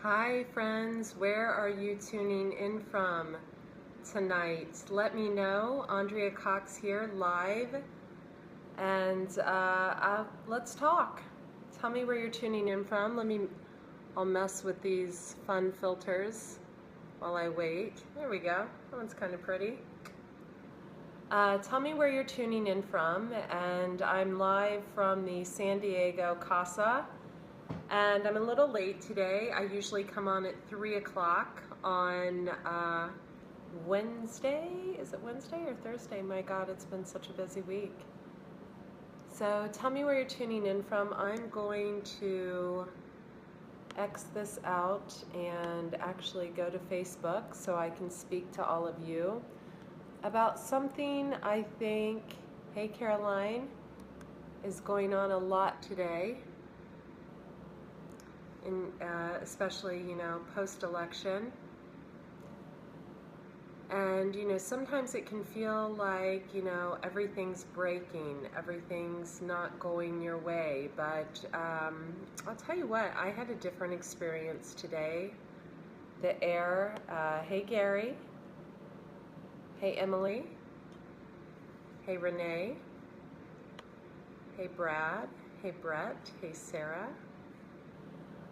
Hi friends, where are you tuning in from tonight? Let me know. Andrea Cox here, live, and let's talk. Tell me where you're tuning in from. I'll mess with these fun filters while I wait. There we go. That one's kind of pretty. Tell me where you're tuning in from, and I'm live from the San Diego Casa. And I'm a little late today. I usually come on at 3 o'clock on Wednesday. Is it Wednesday or Thursday? My God, it's been such a busy week. So tell me where you're tuning in from. I'm going to X this out and actually go to Facebook so I can speak to all of you about something I think, hey Caroline, is going on a lot today. Especially, post-election. And, sometimes it can feel like, everything's breaking, everything's not going your way. But I'll tell you what, I had a different experience today. The air, hey Gary, hey Emily, hey Renee, hey Brad, hey Brett, hey Sarah.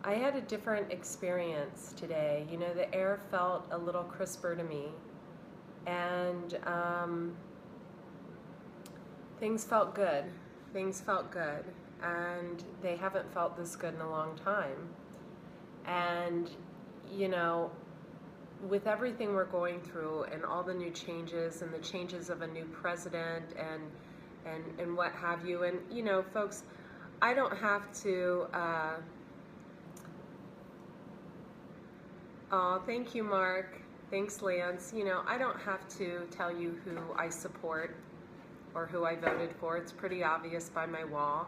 I had a different experience today. The air felt a little crisper to me, and things felt good. Things felt good, and they haven't felt this good in a long time. And, with everything we're going through and all the new changes and the changes of a new president and what have you, and, folks, I don't have to... Oh, thank you, Mark. Thanks, Lance. I don't have to tell you who I support or who I voted for. It's pretty obvious by my wall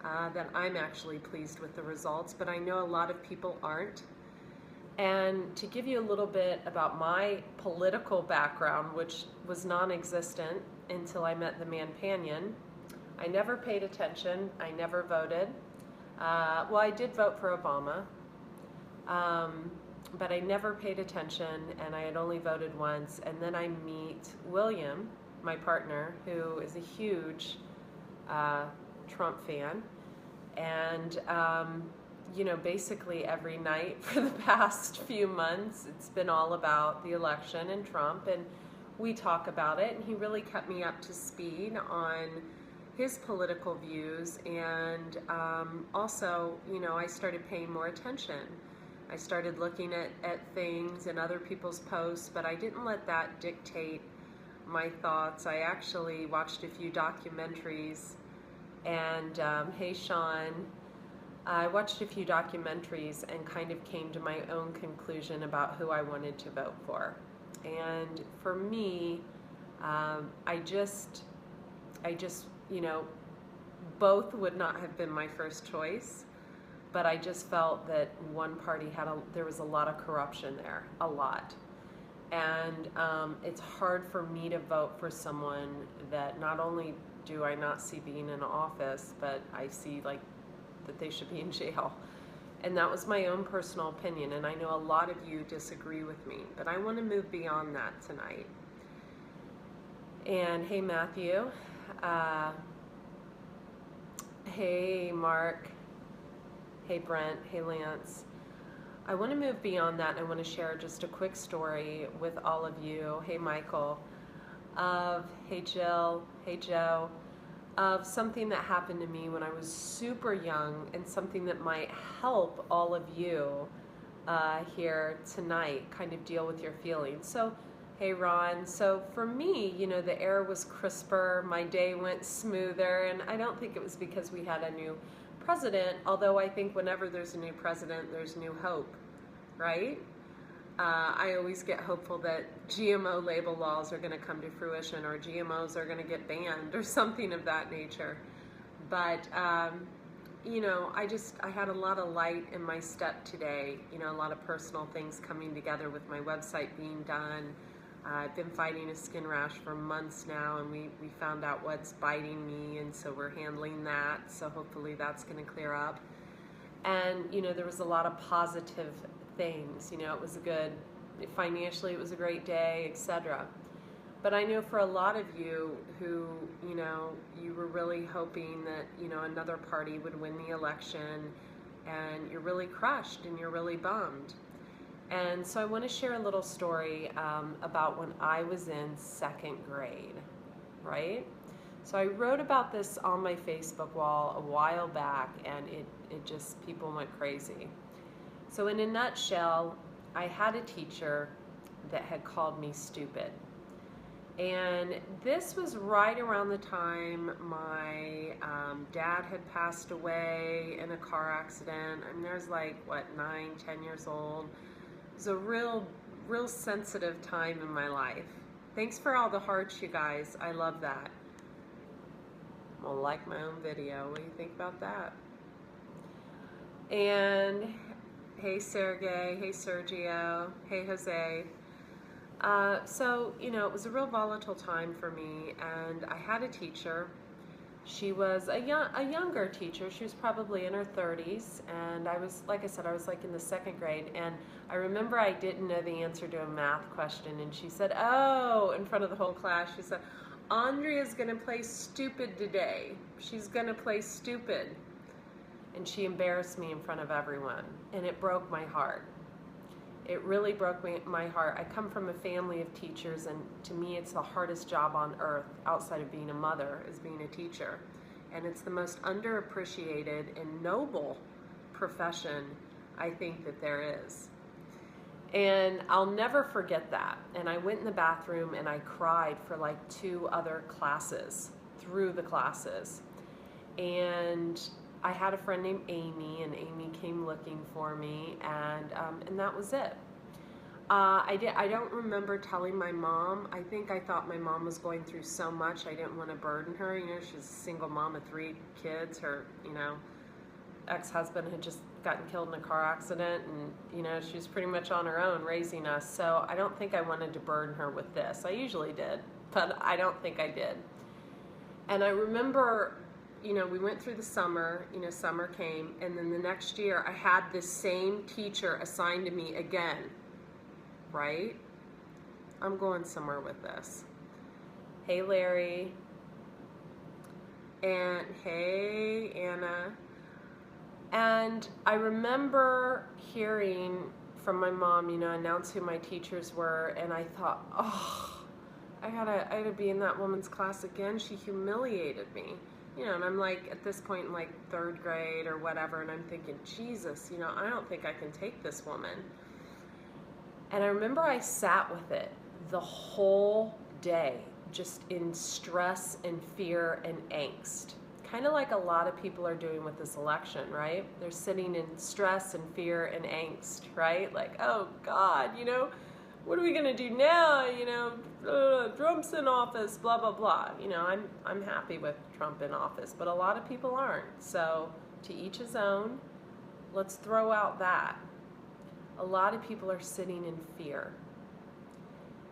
that I'm actually pleased with the results, but I know a lot of people aren't. And to give you a little bit about my political background, which was non-existent until I met the man Panion, I never paid attention. I never voted. Well, I did vote for Obama. But I never paid attention, and I had only voted once. And then I meet William, my partner, who is a huge Trump fan. And, basically every night for the past few months, it's been all about the election and Trump. And we talk about it, and he really kept me up to speed on his political views. And also, I started paying more attention. I started looking at things and other people's posts, but I didn't let that dictate my thoughts. I actually watched a few documentaries, and hey Sean, I watched a few documentaries and kind of came to my own conclusion about who I wanted to vote for. And for me, I just, both would not have been my first choice. But I just felt that one party there was a lot of corruption there, a lot. And it's hard for me to vote for someone that not only do I not see being in office, but I see that they should be in jail. And that was my own personal opinion, and I know a lot of you disagree with me, but I want to move beyond that tonight. And hey Matthew, hey Mark, hey Brent, hey Lance. I want to move beyond that, and I want to share just a quick story with all of you. Hey Michael, hey Jill, hey Joe, of something that happened to me when I was super young, and something that might help all of you here tonight kind of deal with your feelings. So, hey Ron, so for me, the air was crisper, my day went smoother, and I don't think it was because we had a new president, although I think whenever there's a new president, there's new hope, right? I always get hopeful that GMO label laws are going to come to fruition, or GMOs are going to get banned, or something of that nature. But, I had a lot of light in my step today, a lot of personal things coming together with my website being done. I've been fighting a skin rash for months now, and we found out what's biting me, and so we're handling that. So hopefully that's going to clear up. And, there was a lot of positive things. You know, it was a good, financially it was a great day, etc. But I know for a lot of you who, you know, you were really hoping that, you know, another party would win the election, and you're really crushed and you're really bummed. And so I want to share a little story about when I was in second grade, right? So I wrote about this on my Facebook wall a while back, and it just, people went crazy. So in a nutshell, I had a teacher that had called me stupid. And this was right around the time my dad had passed away in a car accident. I mean, I was like, what, 9, 10 years old. It was a real sensitive time in my life. Thanks for all the hearts, you guys. I love that. I'm gonna like my own video. What do you think about that? And hey, Sergey. Hey, Sergio. Hey, Jose. So, you know, it was a real volatile time for me, and I had a teacher. She was a younger teacher. She was probably in her 30s, and I was, like I said, I was like in the second grade, and I remember I didn't know the answer to a math question, and she said, oh, in front of the whole class, she said, Andrea's going to play stupid today. She's going to play stupid. And she embarrassed me in front of everyone, and it broke my heart. It really broke my heart. I come from a family of teachers, and to me it's the hardest job on earth outside of being a mother is being a teacher. And it's the most underappreciated and noble profession I think that there is. And I'll never forget that. And I went in the bathroom and I cried for like 2 other classes, through the classes. And I had a friend named Amy, and Amy came looking for me, and that was it. I don't remember telling my mom. I think I thought my mom was going through so much I didn't want to burden her. You know, she's a single mom of 3 kids. Her, you know, ex-husband had just gotten killed in a car accident, and, you know, she was pretty much on her own raising us. So I don't think I wanted to burden her with this. I usually did, but I don't think I did. And I remember, you know, we went through the summer, you know, summer came, and then the next year I had this same teacher assigned to me again, right? I'm going somewhere with this. Hey, Larry. And hey, Anna. And I remember hearing from my mom, you know, announce who my teachers were, and I thought, oh, I gotta be in that woman's class again. She humiliated me. You know, and I'm like, at this point in like 3rd grade or whatever, and I'm thinking, Jesus, you know, I don't think I can take this woman. And I remember I sat with it the whole day, just in stress and fear and angst. Kind of like a lot of people are doing with this election, right? They're sitting in stress and fear and angst, right? Like, oh God, you know, what are we gonna do now? You know, Trump's in office, blah, blah, blah. You know, I'm happy with Trump in office, but a lot of people aren't. So to each his own, let's throw out that. A lot of people are sitting in fear.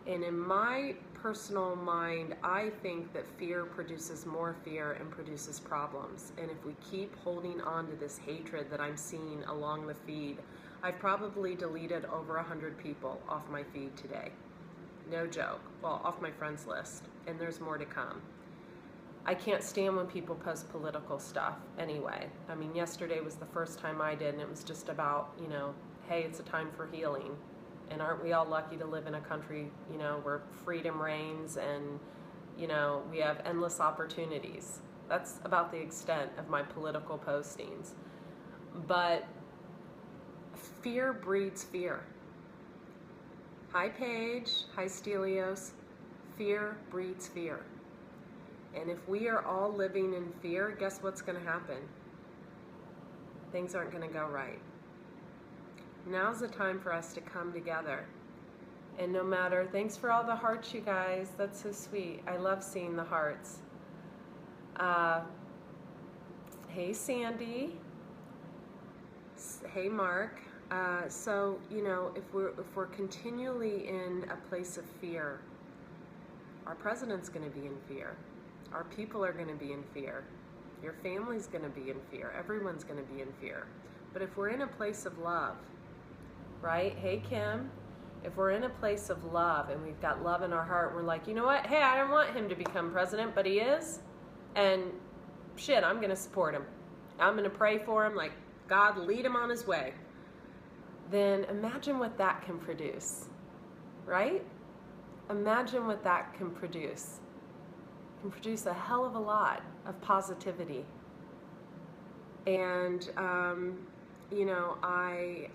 And in my personal mind, I think that fear produces more fear and produces problems. And if we keep holding on to this hatred that I'm seeing along the feed, I've probably deleted over 100 people off my feed today. No joke. Well, off my friends list. And there's more to come. I can't stand when people post political stuff anyway. I mean, yesterday was the first time I did, and it was just about, you know, hey, it's a time for healing. And aren't we all lucky to live in a country, you know, where freedom reigns and, you know, we have endless opportunities. That's about the extent of my political postings. But fear breeds fear. Hi, Paige. Hi, Stelios. Fear breeds fear. And if we are all living in fear, guess what's going to happen? Things aren't going to go right. Now's the time for us to come together. And no matter, thanks for all the hearts, you guys. That's so sweet. I love seeing the hearts. Hey, Sandy. Hey, Mark. So, you know, if we're continually in a place of fear, our president's going to be in fear. Our people are going to be in fear. Your family's going to be in fear. Everyone's going to be in fear. But if we're in a place of love, right? Hey, Kim, if we're in a place of love and we've got love in our heart, we're like, you know what? Hey, I don't want him to become president, but he is. And shit, I'm going to support him. I'm going to pray for him, like, God, lead him on his way. Then imagine what that can produce, right? Imagine what that can produce. It can produce a hell of a lot of positivity. And, you know, I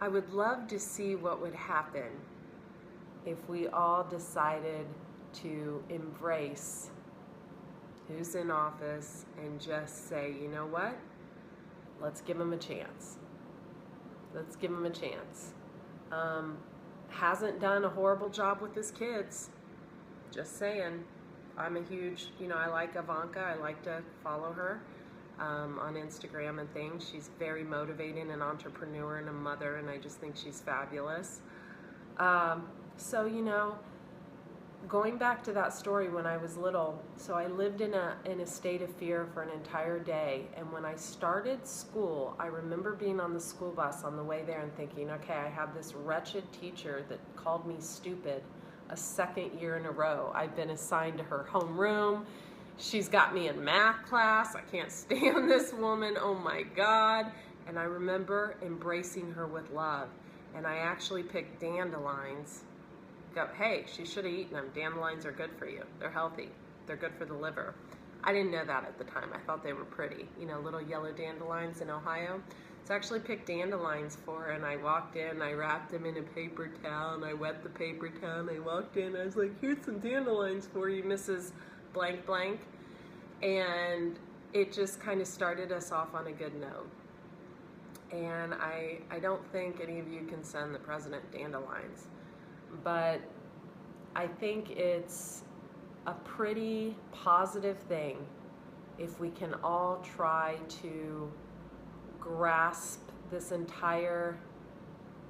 would love to see what would happen if we all decided to embrace who's in office and just say, you know what? Let's give him a chance. Let's give him a chance. Hasn't done a horrible job with his kids. Just saying. I'm a huge, you know, I like Ivanka. I like to follow her on Instagram and things. She's very motivating, an entrepreneur and a mother, and I just think she's fabulous. So, you know, going back to that story when I was little, so I lived in a state of fear for an entire day, and when I started school, I remember being on the school bus on the way there and thinking, okay, I have this wretched teacher that called me stupid a second year in a row. I've been assigned to her homeroom. She's got me in math class. I can't stand this woman. Oh my God. And I remember embracing her with love. And I actually picked dandelions. Go, hey, she should have eaten them. Dandelions are good for you. They're healthy. They're good for the liver. I didn't know that at the time. I thought they were pretty. You know, little yellow dandelions in Ohio. So I actually picked dandelions for her, and I walked in, I wrapped them in a paper towel, and I wet the paper towel, and I walked in, I was like, here's some dandelions for you, Mrs. Blank Blank. And it just kind of started us off on a good note. And I don't think any of you can send the president dandelions, but I think it's a pretty positive thing if we can all try to grasp this entire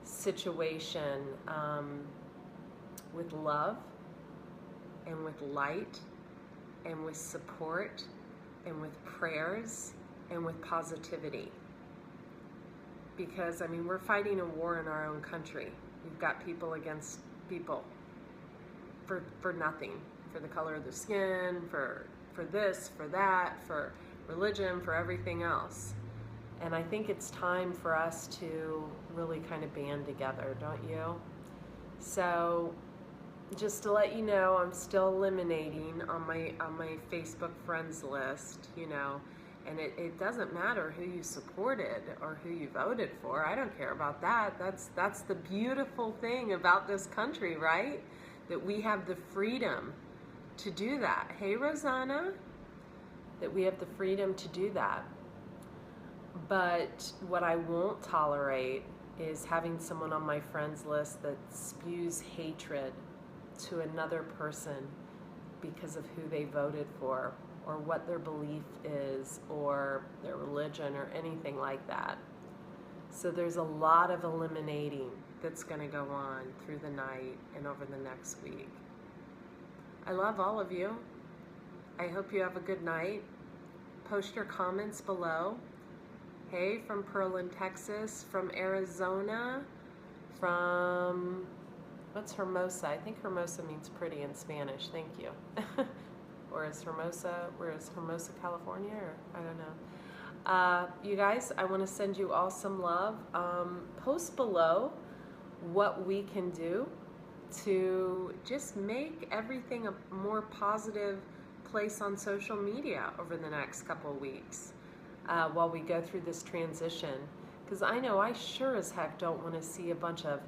situation with love and with light and with support and with prayers and with positivity. Because, I mean, we're fighting a war in our own country. We've got people against people for nothing, for the color of their skin, for this, for that, for religion, for everything else. And I think it's time for us to really kind of band together, don't you? So just to let you know, I'm still eliminating on my Facebook friends list, you know, and it doesn't matter who you supported or who you voted for. I don't care about that. That's the beautiful thing about this country, right? That we have the freedom to do that. Hey, Rosanna, that we have the freedom to do that. But what I won't tolerate is having someone on my friends list that spews hatred to another person because of who they voted for or what their belief is or their religion or anything like that. So there's a lot of eliminating that's going to go on through the night and over the next week. I love all of you. I hope you have a good night. Post your comments below. Hey, from Pearland, Texas, from Arizona, from, what's Hermosa? I think Hermosa means pretty in Spanish. Thank you. Or is Hermosa, where is Hermosa, California? Or I don't know. You guys, I want to send you all some love. Post below what we can do to just make everything a more positive place on social media over the next couple of weeks. While we go through this transition, because I know I sure as heck don't want to see a bunch of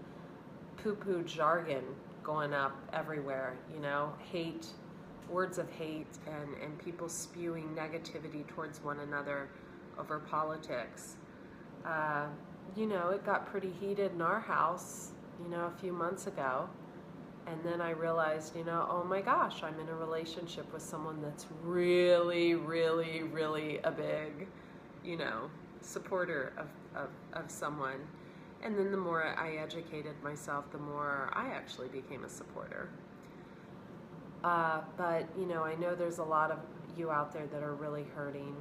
poo-poo jargon going up everywhere, you know, hate, words of hate, and people spewing negativity towards one another over politics. You know, it got pretty heated in our house, you know, a few months ago, and then I realized, you know, oh my gosh, I'm in a relationship with someone that's really, really, really a big, you know, supporter of someone. And then the more I educated myself, the more I actually became a supporter. But, you know, I know there's a lot of you out there that are really hurting